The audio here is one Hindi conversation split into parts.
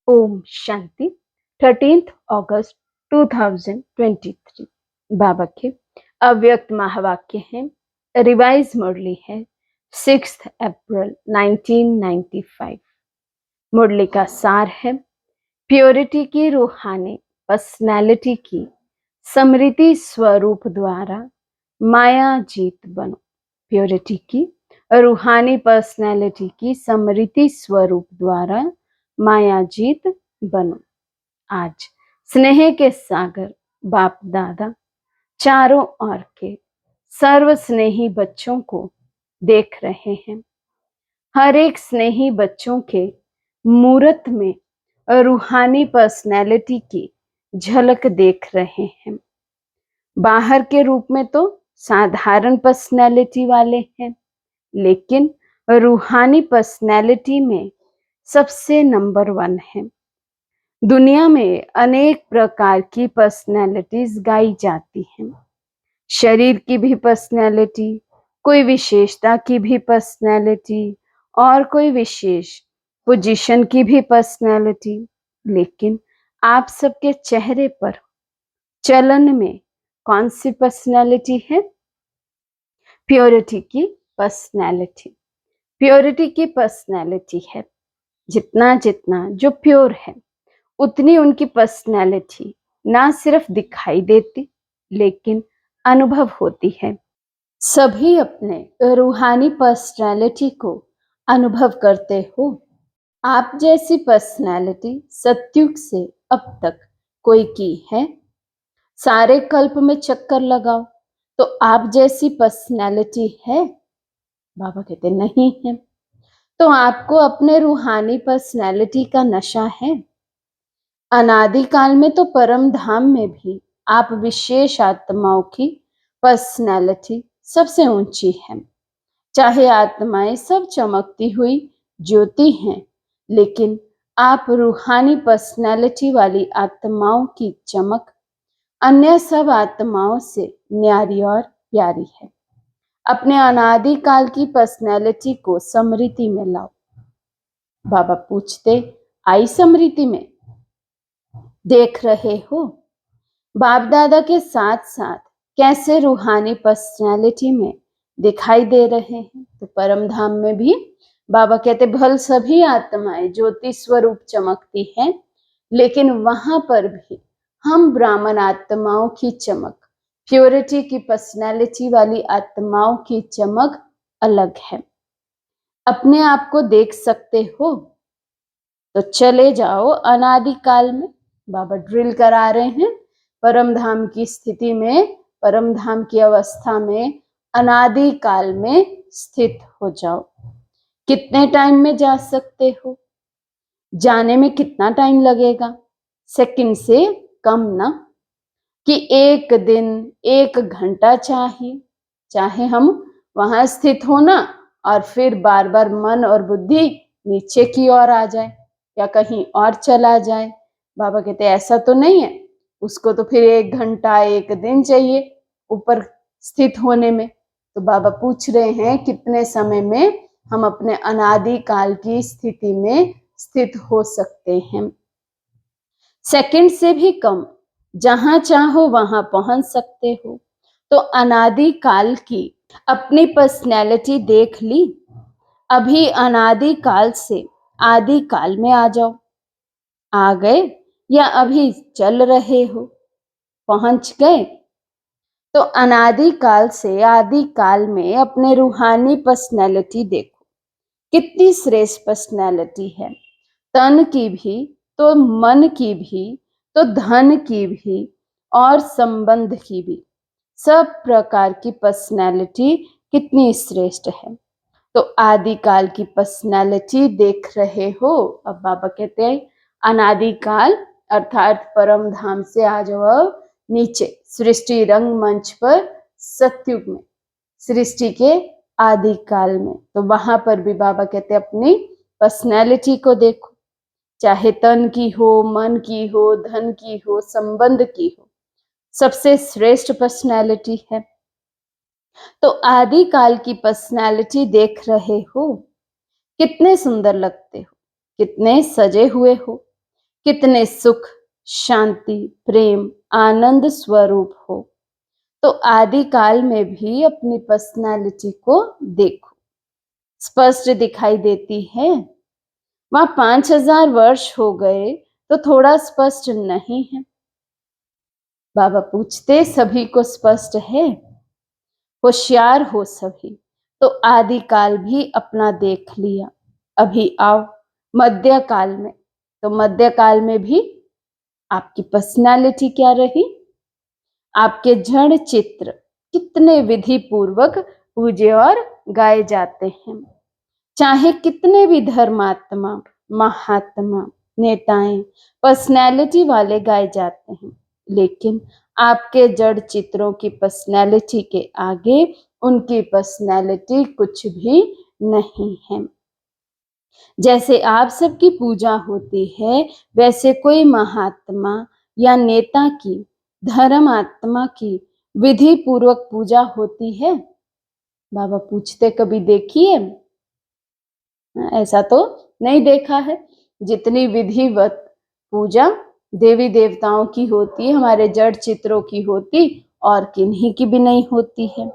ओम शांति 13 अगस्त 2023 बाबा के अव्यक्त महावाक्य हैं। रिवाइज मुरली है 6 अप्रैल 1995। मुरली का सार है प्योरिटी की रूहानी पर्सनैलिटी की समृद्धि स्वरूप द्वारा माया जीत बनो। प्योरिटी की रूहानी पर्सनैलिटी की समृद्धि स्वरूप द्वारा माया जीत बनो। आज स्नेह के सागर बाप दादा चारों ओर के सर्व स्नेही बच्चों को देख रहे हैं। हर एक स्नेही बच्चों के मूरत में रूहानी पर्सनैलिटी की झलक देख रहे हैं। बाहर के रूप में तो साधारण पर्सनैलिटी वाले हैं, लेकिन रूहानी पर्सनैलिटी में सबसे नंबर 1 है। दुनिया में अनेक प्रकार की पर्सनैलिटीज गाई जाती हैं। शरीर की भी पर्सनैलिटी, कोई विशेषता की भी पर्सनैलिटी और कोई विशेष पोजीशन की भी पर्सनैलिटी। लेकिन आप सबके चेहरे पर चलन में कौन सी पर्सनैलिटी है? प्योरिटी की पर्सनैलिटी। प्योरिटी की पर्सनैलिटी है। जितना जितना जो प्योर है उतनी उनकी पर्सनैलिटी ना सिर्फ दिखाई देती लेकिन अनुभव होती है। सभी अपने रूहानी पर्सनैलिटी को अनुभव करते हो। आप जैसी पर्सनैलिटी सतयुग से अब तक कोई की है? सारे कल्प में चक्कर लगाओ तो आप जैसी पर्सनैलिटी है? बाबा कहते नहीं है। तो आपको अपने रूहानी पर्सनैलिटी का नशा है। अनादिकाल में तो परम धाम में भी आप विशेष आत्माओं की पर्सनैलिटी सबसे ऊंची है। चाहे आत्माएं सब चमकती हुई ज्योति हैं, लेकिन आप रूहानी पर्सनैलिटी वाली आत्माओं की चमक अन्य सब आत्माओं से न्यारी और प्यारी है। अपने अनादिकाल की पर्सनैलिटी को समृद्धि में लाओ। बाबा पूछते, आई समृद्धि में? देख रहे हो बाप दादा के साथ साथ कैसे रूहानी पर्सनैलिटी में दिखाई दे रहे हैं। तो परम धाम में भी बाबा कहते भल सभी आत्माएं ज्योति स्वरूप चमकती हैं, लेकिन वहां पर भी हम ब्राह्मण आत्माओं की चमक, प्योरिटी की पर्सनैलिटी वाली आत्माओं की चमक अलग है। अपने आप को देख सकते हो तो चले जाओ अनादिकाल में। बाबा ड्रिल करा रहे हैं परम धाम की स्थिति में, परम धाम की अवस्था में अनादिकाल में स्थित हो जाओ। कितने टाइम में जा सकते हो? जाने में कितना टाइम लगेगा? सेकंड से कम ना, कि एक दिन 1 घंटा चाहिए। चाहे हम वहां स्थित हो ना और फिर बार बार मन और बुद्धि नीचे की ओर आ जाए या कहीं और चला जाए। बाबा कहते ऐसा तो नहीं है, उसको तो फिर 1 घंटा 1 दिन चाहिए ऊपर स्थित होने में। तो बाबा पूछ रहे हैं कितने समय में हम अपने अनादिकाल की स्थिति में स्थित हो सकते हैं। सेकंड से भी कम, जहां चाहो वहां पहुंच सकते हो। तो अनादिकाल की अपनी पर्सनैलिटी देख ली, अभी अनादिकाल से आदिकाल में आ जाओ। आ गए या अभी चल रहे हो? पहुंच गए? तो अनादिकाल से आदिकाल में अपने रूहानी पर्सनैलिटी देखो, कितनी श्रेष्ठ पर्सनैलिटी है। तन की भी तो मन की भी तो धन की भी और संबंध की भी, सब प्रकार की पर्सनैलिटी कितनी श्रेष्ठ है। तो आदिकाल की पर्सनैलिटी देख रहे हो। अब बाबा कहते हैं अनादिकाल अर्थात परम धाम से आ जाओ नीचे सृष्टि रंग मंच पर, सतयुग में, सृष्टि के आदिकाल में। तो वहां पर भी बाबा कहते अपनी पर्सनैलिटी को देखो, चाहे तन की हो, मन की हो, धन की हो, संबंध की हो, सबसे श्रेष्ठ पर्सनैलिटी है। तो आदिकाल की पर्सनैलिटी देख रहे हो, कितने सुंदर लगते हो, कितने सजे हुए हो। कितने सुख, शांति, प्रेम, आनंद स्वरूप हो। तो आदि काल में भी अपनी पर्सनालिटी को देखो, स्पष्ट दिखाई देती है। वहां 5000 वर्ष हो गए तो थोड़ा स्पष्ट नहीं है? बाबा पूछते, सभी को स्पष्ट है? होशियार हो सभी। तो आदि काल भी अपना देख लिया। अभी आओ मध्य काल में। तो मध्य काल में भी आपकी पर्सनालिटी क्या रही? आपके जड़ चित्र कितने विधि पूर्वक पूजे और गाए जाते हैं। चाहे कितने भी धर्मात्मा, महात्मा, नेताएं, पर्सनैलिटी वाले गाए जाते हैं, लेकिन आपके जड़ चित्रों की पर्सनैलिटी के आगे उनकी पर्सनैलिटी कुछ भी नहीं है। जैसे आप सबकी पूजा होती है, वैसे कोई महात्मा या नेता की, धर्म आत्मा की विधि पूर्वक पूजा होती है? बाबा पूछते, कभी देखिए? ऐसा तो नहीं देखा है। जितनी विधिवत पूजा देवी देवताओं की होती है, हमारे जड़ चित्रों की होती और किन्हीं की भी नहीं होती है।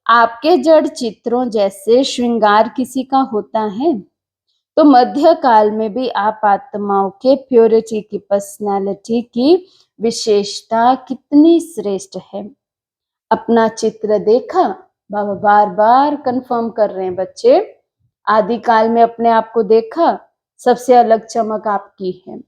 आपके जड़ चित्रों जैसे श्रृंगार किसी का होता है? तो मध्य काल में भी आप आत्माओं के प्योरिटी की, पर्सनालिटी की विशेषता कितनी श्रेष्ठ है। अपना चित्र देखा? बाबा बार बार कंफर्म कर रहे हैं बच्चे। आदि काल में अपने आप को देखा? सबसे अलग चमक आपकी है।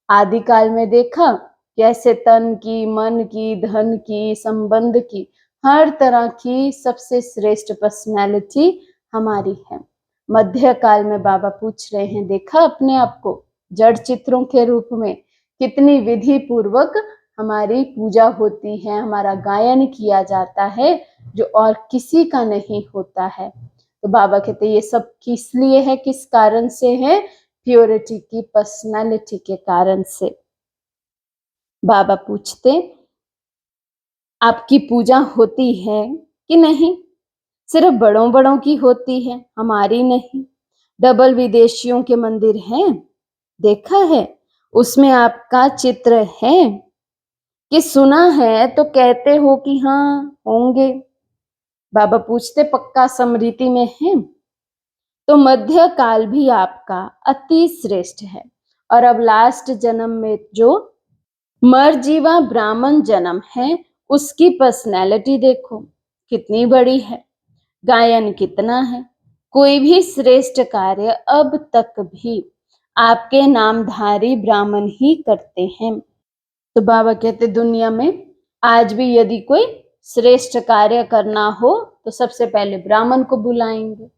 आदि काल में देखा कैसे तन की, मन की, धन की, संबंध की, हर तरह की सबसे श्रेष्ठ पर्सनैलिटी हमारी है। मध्य काल में बाबा पूछ रहे हैं, देखा अपने आप को जड़ चित्रों के रूप में? कितनी विधि पूर्वक हमारी पूजा होती है, हमारा गायन किया जाता है, जो और किसी का नहीं होता है। तो बाबा कहते ये सब किस लिए है, किस कारण से है? प्योरिटी की, पर्सनालिटी के कारण से। बाबा पूछते, आपकी पूजा होती है कि नहीं? सिर्फ बड़ों बड़ों की होती है, हमारी नहीं। डबल विदेशियों के मंदिर हैं, देखा है? उसमें आपका चित्र है कि सुना है तो कहते हो कि हाँ होंगे? बाबा पूछते, पक्का स्मृति में है? तो मध्य काल भी आपका अति श्रेष्ठ है। और अब लास्ट जन्म में जो मरजीवा ब्राह्मण जन्म है, उसकी पर्सनैलिटी देखो कितनी बड़ी है, गायन कितना है। कोई भी श्रेष्ठ कार्य अब तक भी आपके नामधारी ब्राह्मण ही करते हैं। तो बाबा कहते, दुनिया में आज भी यदि कोई श्रेष्ठ कार्य करना हो तो सबसे पहले ब्राह्मण को बुलाएंगे।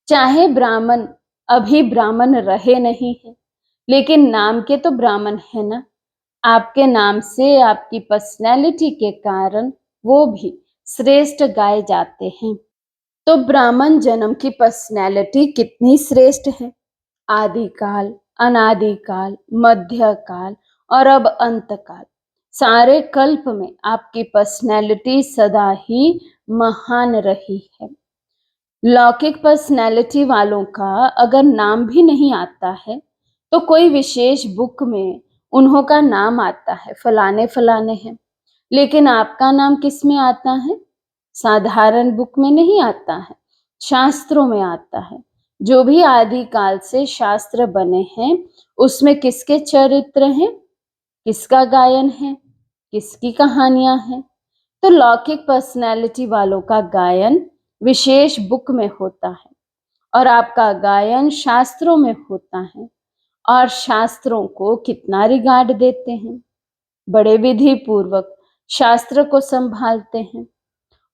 चाहे ब्राह्मण अभी ब्राह्मण रहे नहीं है, लेकिन नाम के तो ब्राह्मण है ना। आपके नाम से, आपकी पर्सनैलिटी के कारण वो भी श्रेष्ठ गाए जाते हैं। तो ब्राह्मण जन्म की पर्सनैलिटी कितनी श्रेष्ठ है। आदिकाल, अनादिकाल, मध्यकाल और अब अंतकाल, सारे कल्प में आपकी पर्सनैलिटी सदा ही महान रही है। लौकिक पर्सनैलिटी वालों का अगर नाम भी नहीं आता है तो कोई विशेष बुक में उन्हों का नाम आता है, फलाने फलाने हैं। लेकिन आपका नाम किस में आता है? साधारण बुक में नहीं आता है, शास्त्रों में आता है। जो भी आदिकाल से शास्त्र बने हैं, उसमें किसके चरित्र हैं, किसका गायन है, किसकी कहानियां हैं? तो लौकिक पर्सनैलिटी वालों का गायन विशेष बुक में होता है और आपका गायन शास्त्रों में होता है। और शास्त्रों को कितना रिगार्ड देते हैं, बड़े विधि पूर्वक शास्त्र को संभालते हैं,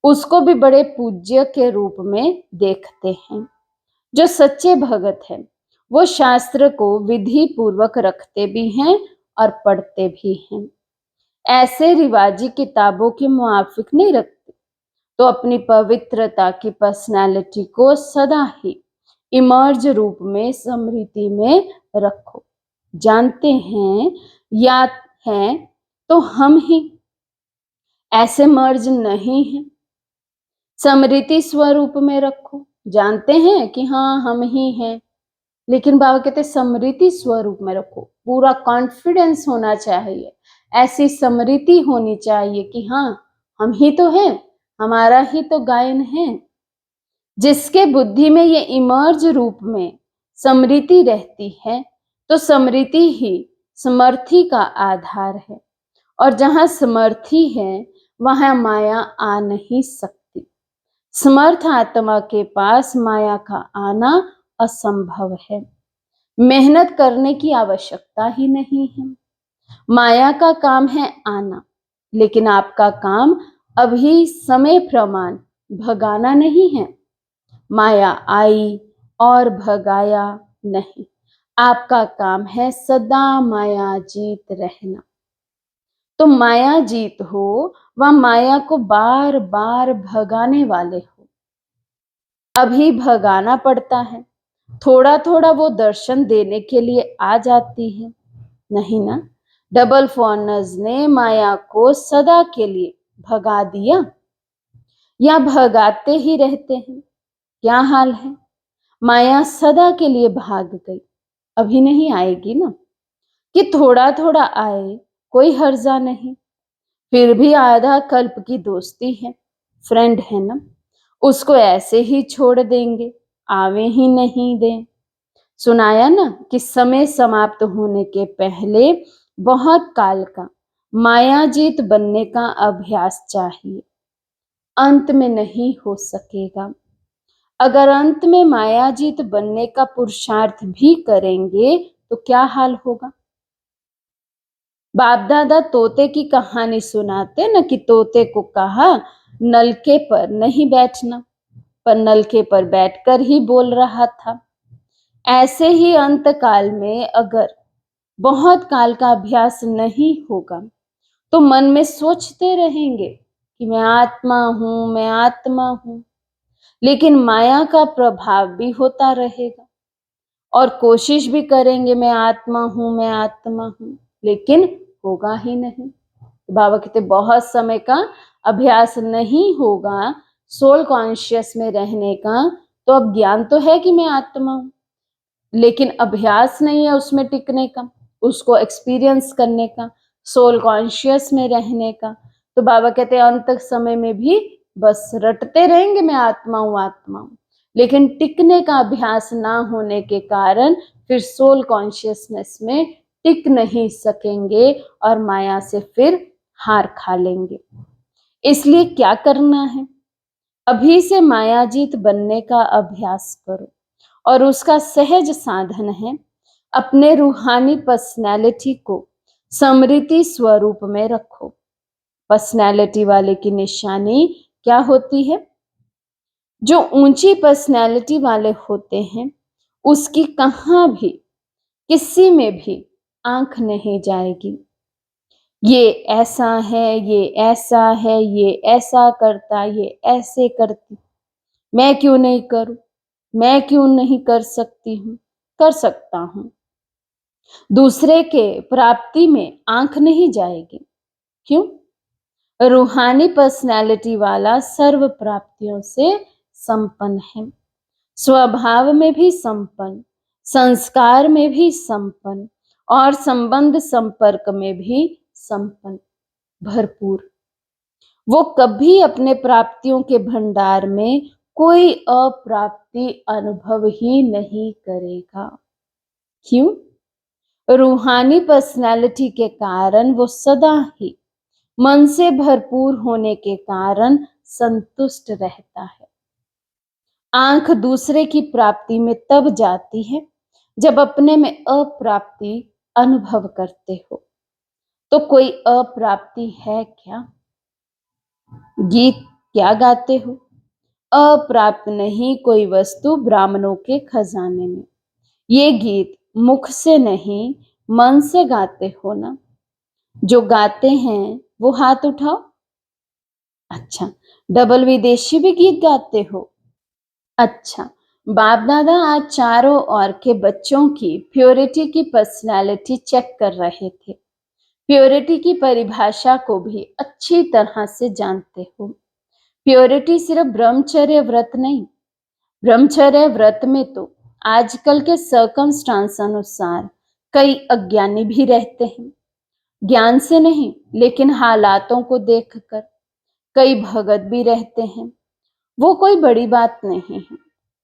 उसको भी बड़े पूज्य के रूप में देखते हैं। जो सच्चे भगत हैं वो शास्त्र को विधि पूर्वक रखते भी हैं और पढ़ते भी हैं। ऐसे रिवाजी किताबों के मुआफिक नहीं रखते। तो अपनी पवित्रता की पर्सनालिटी को सदा ही इमर्ज रूप में, स्मृति में रखो। जानते हैं, याद हैं तो हम ही, ऐसे मर्ज नहीं है। स्मृति स्वरूप में रखो। जानते हैं कि हाँ हम ही हैं, लेकिन बाबा कहते स्मृति स्वरूप में रखो, पूरा कॉन्फिडेंस होना चाहिए, ऐसी स्मृति होनी चाहिए कि हाँ हम ही तो हैं, हमारा ही तो गायन है। जिसके बुद्धि में ये इमर्ज रूप में स्मृति रहती है, तो स्मृति ही समर्थी का आधार है, और जहां समर्थी है वहां माया आ नहीं सकती। समर्थ आत्मा के पास माया का आना असंभव है। मेहनत करने की आवश्यकता ही नहीं है। माया का काम है आना, लेकिन आपका काम अभी समय प्रमाण भगाना नहीं है। माया आई और भगाया नहीं, आपका काम है सदा माया जीत रहना। तो माया जीत हो वह माया को बार बार भगाने वाले हो। अभी भगाना पड़ता है, थोड़ा थोड़ा वो दर्शन देने के लिए आ जाती है, नहीं ना। डबल फॉर्नर्स ने माया को सदा के लिए भगा दिया या भगाते ही रहते हैं? क्या हाल है? माया सदा के लिए भाग गई, अभी नहीं आएगी ना। कि थोड़ा थोड़ा आए, कोई हर्जा नहीं। फिर भी आधा कल्प की दोस्ती है, फ्रेंड है ना, उसको ऐसे ही छोड़ देंगे, आवे ही नहीं दें। सुनाया ना कि समय समाप्त होने के पहले बहुत काल का मायाजीत बनने का अभ्यास चाहिए, अंत में नहीं हो सकेगा। अगर अंत में मायाजीत बनने का पुरुषार्थ भी करेंगे तो क्या हाल होगा? बाप दादा तोते की कहानी सुनाते न कि तोते को कहा नलके पर नहीं बैठना, पर नलके पर बैठकर ही बोल रहा था। ऐसे ही अंत काल में अगर बहुत काल का अभ्यास नहीं होगा तो मन में सोचते रहेंगे कि मैं आत्मा हूं, मैं आत्मा हूं, लेकिन माया का प्रभाव भी होता रहेगा और कोशिश भी करेंगे मैं आत्मा हूं, मैं आत्मा हूं, लेकिन होगा ही नहीं। बाबा कहते बहुत समय का अभ्यास नहीं होगा सोल कॉन्शियस में रहने का, तो अब ज्ञान तो है कि मैं आत्मा हूं, लेकिन अभ्यास नहीं है उसमें टिकने का, उसको एक्सपीरियंस करने का, सोल कॉन्शियस में रहने का। तो बाबा कहते हैं अंत समय में भी बस रटते रहेंगे मैं आत्मा हूं, आत्मा हूं, लेकिन टिकने का अभ्यास ना होने के कारण फिर सोल कॉन्शियसनेस में टिक नहीं सकेंगे और माया से फिर हार खा लेंगे। इसलिए क्या करना है? अभी से मायाजीत बनने का अभ्यास करो, और उसका सहज साधन है अपने रूहानी पर्सनैलिटी को स्मृति स्वरूप में रखो। पर्सनैलिटी वाले की निशानी क्या होती है? जो ऊंची पर्सनैलिटी वाले होते हैं उसकी कहां भी किसी में भी आंख नहीं जाएगी। ये ऐसा है, ये ऐसा है, ये ऐसा करता, ये ऐसे करती, मैं क्यों नहीं करूं, मैं क्यों नहीं कर सकती हूं, कर सकता हूं। दूसरे के प्राप्ति में आंख नहीं जाएगी। क्यों? रूहानी पर्सनैलिटी वाला सर्व प्राप्तियों से संपन्न है, स्वभाव में भी संपन्न, संस्कार में भी संपन्न और संबंध संपर्क में भी संपन्न, भरपूर। वो कभी अपने प्राप्तियों के भंडार में कोई अप्राप्ति अनुभव ही नहीं करेगा। क्यों? रूहानी पर्सनैलिटी के कारण वो सदा ही मन से भरपूर होने के कारण संतुष्ट रहता है। आंख दूसरे की प्राप्ति में तब जाती है जब अपने में अप्राप्ति अनुभव करते हो। तो कोई अप्राप्ति है क्या? गीत क्या गाते हो? अप्राप्त नहीं कोई वस्तु ब्राह्मणों के खजाने में। ये गीत मुख से नहीं मन से गाते हो ना? जो गाते हैं वो हाथ उठाओ। अच्छा, डबल विदेशी भी गीत गाते हो? अच्छा, बाप दादा आज चारों ओर के बच्चों की प्योरिटी की पर्सनालिटी चेक कर रहे थे। प्योरिटी की परिभाषा को भी अच्छी तरह से जानते हो। प्योरिटी सिर्फ ब्रह्मचर्य व्रत नहीं, ब्रह्मचर्य व्रत में तो आजकल के सर्कमस्टांस अनुसार कई अज्ञानी भी रहते हैं, ज्ञान से नहीं लेकिन हालातों को देखकर। कई भगत भी रहते हैं, वो कोई बड़ी बात नहीं है,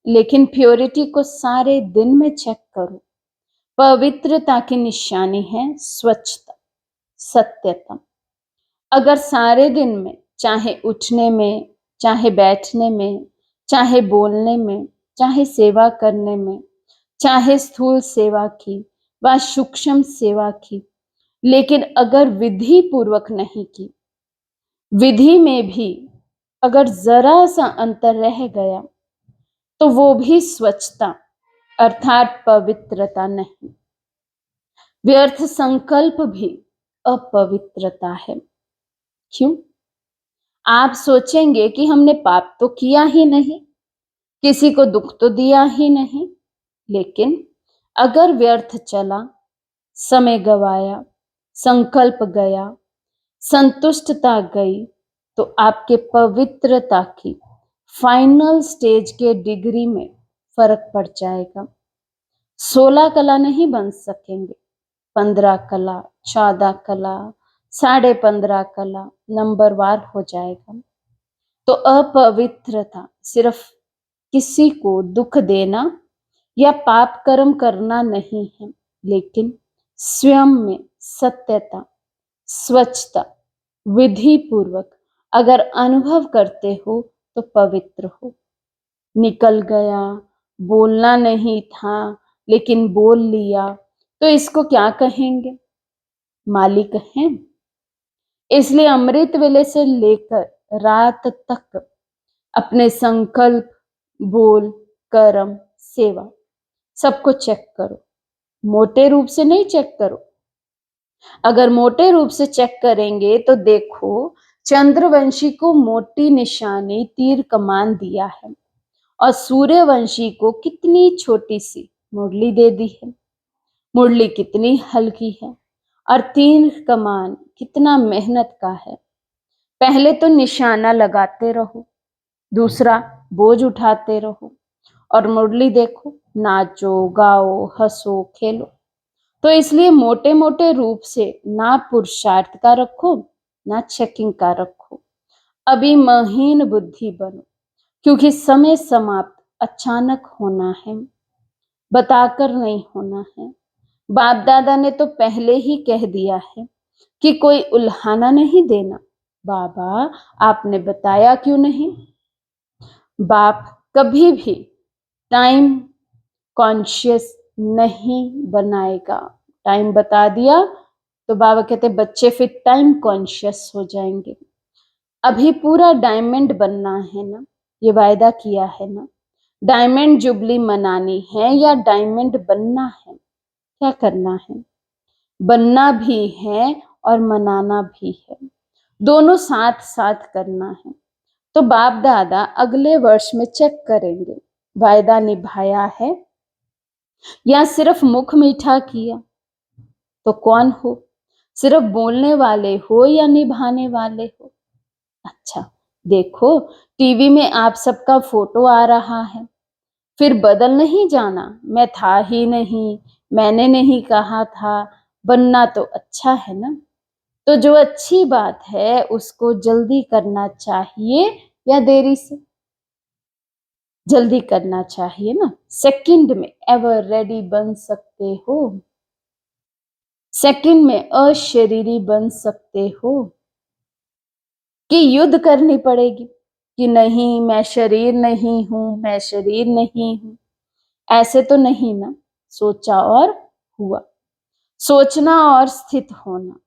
लेकिन प्योरिटी को सारे दिन में चेक करो। पवित्रता की निशानी है स्वच्छता, सत्यता। अगर सारे दिन में, चाहे उठने में, चाहे बैठने में, चाहे बोलने में, चाहे सेवा करने में, चाहे स्थूल सेवा की व सूक्ष्म सेवा की, लेकिन अगर विधि पूर्वक नहीं की, विधि में भी अगर जरा सा अंतर रह गया, तो वो भी स्वच्छता अर्थात पवित्रता नहीं। व्यर्थ संकल्प भी अपवित्रता है। क्यों? आप सोचेंगे कि हमने पाप तो किया ही नहीं, किसी को दुख तो दिया ही नहीं, लेकिन अगर व्यर्थ चला, समय गवाया, संकल्प गया, संतुष्टता गई, तो आपके पवित्रता की फाइनल स्टेज के डिग्री में फर्क पड़ जाएगा। 16 कला नहीं बन सकेंगे, 15 कला, 14 कला, 15.5 कला नंबरवार हो जाएगा। तो अपवित्रता सिर्फ किसी को दुख देना या पाप कर्म करना नहीं है, लेकिन स्वयं में सत्यता, स्वच्छता, विधि पूर्वक अगर अनुभव करते हो तो पवित्र हो। निकल गया, बोलना नहीं था लेकिन बोल लिया, तो इसको क्या कहेंगे? मालिक हैं। इसलिए अमृत वेले से लेकर रात तक अपने संकल्प, बोल, कर्म, सेवा सबको चेक करो। मोटे रूप से नहीं चेक करो। अगर मोटे रूप से चेक करेंगे तो देखो, चंद्रवंशी को मोटी निशानी तीर कमान दिया है और सूर्यवंशी को कितनी छोटी सी मुरली दे दी है। मुरली कितनी हल्की है और तीर कमान कितना मेहनत का है। पहले तो निशाना लगाते रहो, दूसरा बोझ उठाते रहो, और मुरली देखो, नाचो, गाओ, हंसो, खेलो। तो इसलिए मोटे मोटे रूप से ना पुरुषार्थ का रखो, ना चेकिंग का रखो। अभी महीन बुद्धि बनो, क्योंकि समय समाप्त अचानक होना है, बताकर नहीं होना है। बाप दादा ने तो पहले ही कह दिया है कि कोई उल्हाना नहीं देना। बाबा, आपने बताया क्यों नहीं? बाप कभी भी टाइम कॉन्शियस नहीं बनाएगा। टाइम बता दिया तो बाबा कहते बच्चे फिर टाइम कॉन्शियस हो जाएंगे। अभी पूरा डायमंड बनना है ना, ये वायदा किया है ना। डायमंड जुबली मनानी है या डायमंड बनना है? क्या करना है? बनना भी है और मनाना भी है, दोनों साथ साथ करना है। तो बाप दादा अगले वर्ष में चेक करेंगे, वायदा निभाया है या सिर्फ मुख मीठा किया। तो कौन हो? सिर्फ बोलने वाले हो या निभाने वाले हो? अच्छा, देखो, टीवी में आप सबका फोटो आ रहा है, फिर बदल नहीं जाना, मैं था ही नहीं, मैंने नहीं कहा था, बनना तो अच्छा है ना। तो जो अच्छी बात है उसको जल्दी करना चाहिए या देरी से? जल्दी करना चाहिए ना। सेकंड में एवर रेडी बन सकते हो, सेकंड में अशरीरी बन सकते हो, कि युद्ध करनी पड़ेगी कि नहीं मैं शरीर नहीं हूं, मैं शरीर नहीं हूं? ऐसे तो नहीं ना। सोचा और हुआ, सोचना और स्थित होना।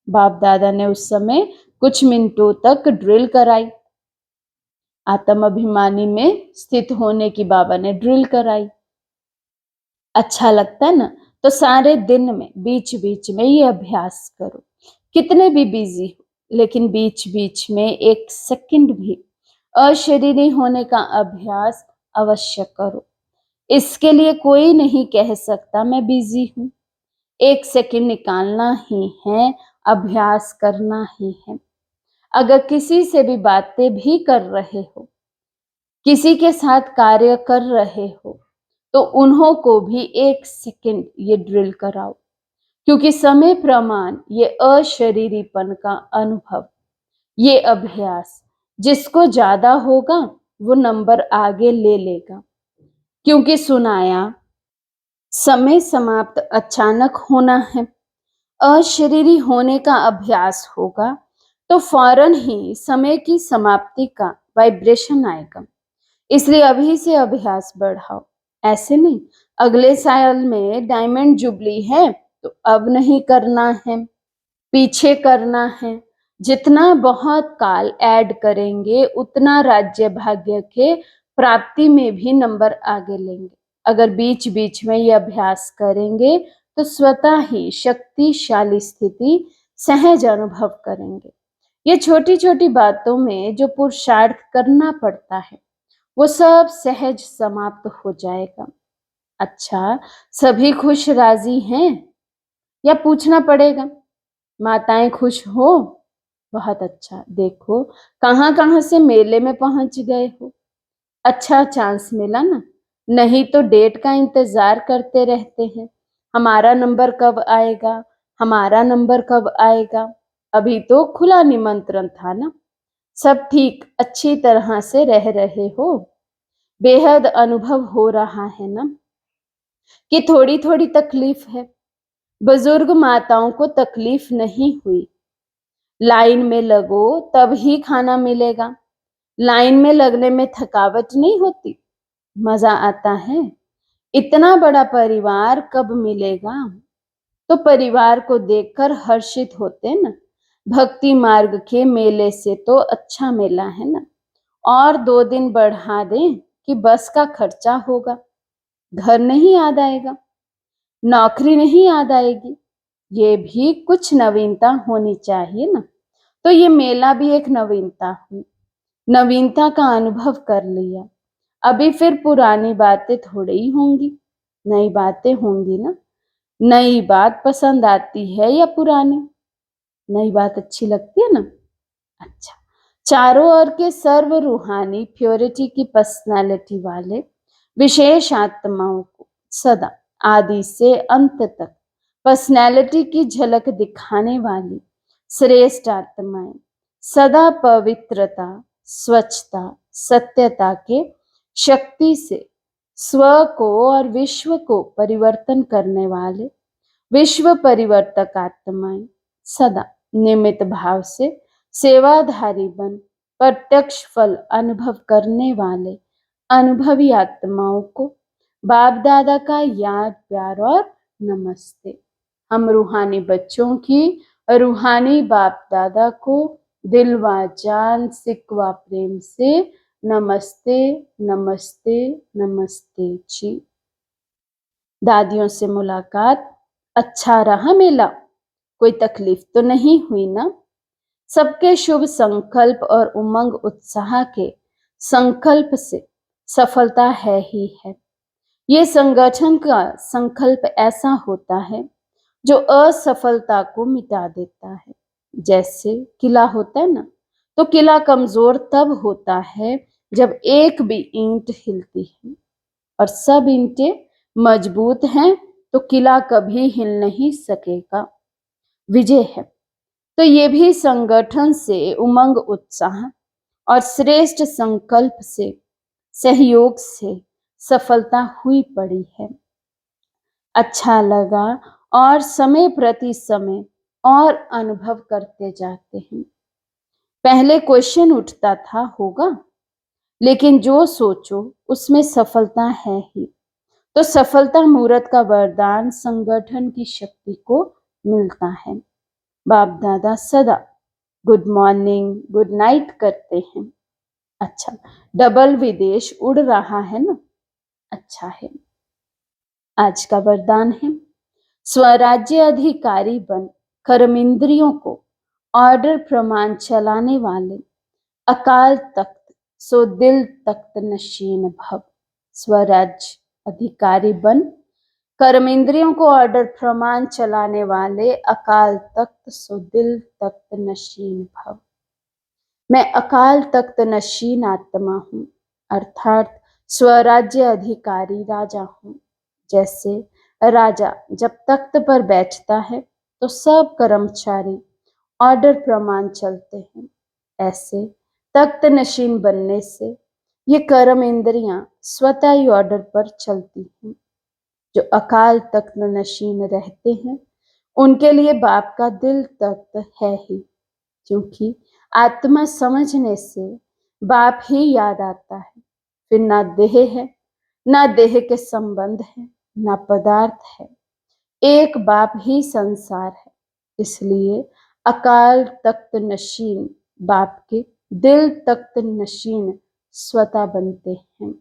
बाप दादा ने उस समय कुछ मिनटों तक ड्रिल कराई। आत्म अभिमानी में स्थित होने की बाबा ने ड्रिल कराई। अच्छा लगता है ना? तो सारे दिन में बीच बीच में ये अभ्यास करो, कितने भी बिजी हो, लेकिन बीच बीच में 1 सेकंड भी अशरीरी होने का अभ्यास अवश्य करो। इसके लिए कोई नहीं कह सकता मैं बिजी हूं। 1 सेकंड निकालना ही है, अभ्यास करना ही है। अगर किसी से भी बातें भी कर रहे हो, किसी के साथ कार्य कर रहे हो, तो उन्हों को भी 1 सेकंड ये ड्रिल कराओ, क्योंकि समय प्रमाण, ये अशरीरीपन का अनुभव, ये अभ्यास जिसको ज्यादा होगा वो नंबर आगे ले लेगा। क्योंकि सुनाया समय समाप्त अचानक होना है, अशरीरी होने का अभ्यास होगा तो फौरन ही समय की समाप्ति का वाइब्रेशन आएगा। इसलिए अभी से अभ्यास बढ़ाओ। ऐसे नहीं अगले साल में डायमंड जुबली है तो अब नहीं करना है, पीछे करना है। जितना बहुत काल ऐड करेंगे उतना राज्य भाग्य के प्राप्ति में भी नंबर आगे लेंगे। अगर बीच बीच में ये अभ्यास करेंगे तो स्वतः ही शक्तिशाली स्थिति सहज अनुभव करेंगे। ये छोटी छोटी बातों में जो पुरुषार्थ करना पड़ता है वो सब सहज समाप्त हो जाएगा। अच्छा, सभी खुश राजी हैं या पूछना पड़ेगा? माताएं खुश हो? बहुत अच्छा। देखो कहाँ कहाँ से मेले में पहुंच गए हो। अच्छा चांस मिला ना, नहीं तो डेट का इंतजार करते रहते हैं, हमारा नंबर कब आएगा, हमारा नंबर कब आएगा। अभी तो खुला निमंत्रण था ना। सब ठीक अच्छी तरह से रह रहे हो? बेहद अनुभव हो रहा है ना कि थोड़ी थोड़ी तकलीफ है। बुजुर्ग माताओं को तकलीफ नहीं हुई। लाइन में लगो तब ही खाना मिलेगा। लाइन में लगने में थकावट नहीं होती, मजा आता है। इतना बड़ा परिवार कब मिलेगा? तो परिवार को देखकर हर्षित होते ना। भक्ति मार्ग के मेले से तो अच्छा मेला है ना। और 2 दिन बढ़ा दें कि बस का खर्चा होगा, घर नहीं याद आएगा, नौकरी नहीं याद आएगी। ये भी कुछ नवीनता होनी चाहिए ना। तो ये मेला भी एक नवीनता हुई, नवीनता का अनुभव कर लिया। अभी फिर पुरानी बातें थोड़ी ही होंगी, नई बातें होंगी ना। नई बात पसंद आती है या पुरानी? नई बात अच्छी लगती है ना। अच्छा, चारों ओर के सर्व रूहानी प्योरिटी की पर्सनालिटी वाले विशेष आत्माओं को सदा आदि से अंत तक पर्सनालिटी की झलक दिखाने वाली श्रेष्ठ आत्माएं सदा पवित्रता, स्वच्छता, सत्यता के शक्ति से स्व को और विश्व को परिवर्तन करने वाले विश्व परिवर्तक आत्माएं सदा निमित्त भाव से सेवाधारी बन प्रत्यक्ष फल अनुभव करने वाले अनुभवी आत्माओं को बाप दादा का याद प्यार और नमस्ते। हम रूहानी बच्चों की रूहानी बाप दादा को दिल व जान सिकवा प्रेम से नमस्ते नमस्ते नमस्ते जी। दादियों से मुलाकात, अच्छा रहा मेला? कोई तकलीफ तो नहीं हुई ना? सबके शुभ संकल्प और उमंग उत्साह के संकल्प से सफलता है ही है। ये संगठन का संकल्प ऐसा होता है जो असफलता को मिटा देता है। जैसे किला होता है ना, तो किला कमजोर तब होता है जब एक भी ईंट हिलती है, और सब ईंटें मजबूत हैं तो किला कभी हिल नहीं सकेगा। विजय है। तो ये भी संगठन से उमंग उत्साह और श्रेष्ठ संकल्प से सहयोग से सफलता हुई पड़ी है। अच्छा लगा और समय प्रति समय और अनुभव करते जाते हैं। पहले क्वेश्चन उठता था होगा, लेकिन जो सोचो उसमें सफलता है ही। तो सफलता मूर्त का वरदान संगठन की शक्ति को मिलता है। बाप दादा सदा गुड मॉर्निंग गुड नाइट करते हैं। अच्छा, डबल विदेश उड़ रहा है ना, अच्छा है। आज का वरदान है स्वराज्य अधिकारी बन कर्मेंद्रियों को ऑर्डर प्रमाण चलाने वाले अकाल तख्त सो दिल तख्त नशीन भव। स्वराज्य अधिकारी बन कर्मेंद्रियों को ऑर्डर प्रमाण चलाने वाले अकाल तख्त सो दिल तख्त नशीन भव। मैं अकाल तख्त नशीन आत्मा हूँ, अर्थात स्वराज्य अधिकारी राजा हूँ। जैसे राजा जब तख्त पर बैठता है तो सब कर्मचारी ऑर्डर प्रमाण चलते हैं, ऐसे तख्त नशीन बनने से ये कर्म इंद्रियां स्वतः ही ऑर्डर पर चलती हैं। जो अकाल तख्त नशीन रहते हैं उनके लिए बाप का दिल तख्त है ही, क्योंकि आत्मा समझने से बाप ही याद आता है। फिर ना देह है, ना देह के संबंध है, ना पदार्थ है, एक बाप ही संसार है। इसलिए अकाल तख्त नशीन बाप के दिल तख्त नशीन स्वतः बनते हैं।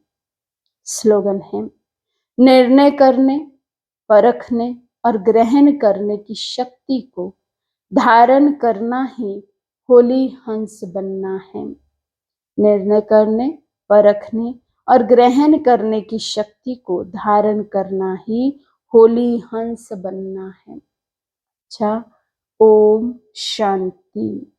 स्लोगन है, निर्णय करने, परखने और ग्रहण करने की शक्ति को धारण करना ही होली हंस बनना है। निर्णय करने, परखने और ग्रहण करने की शक्ति को धारण करना ही होली हंस बनना है। अच्छा, ओम शांति।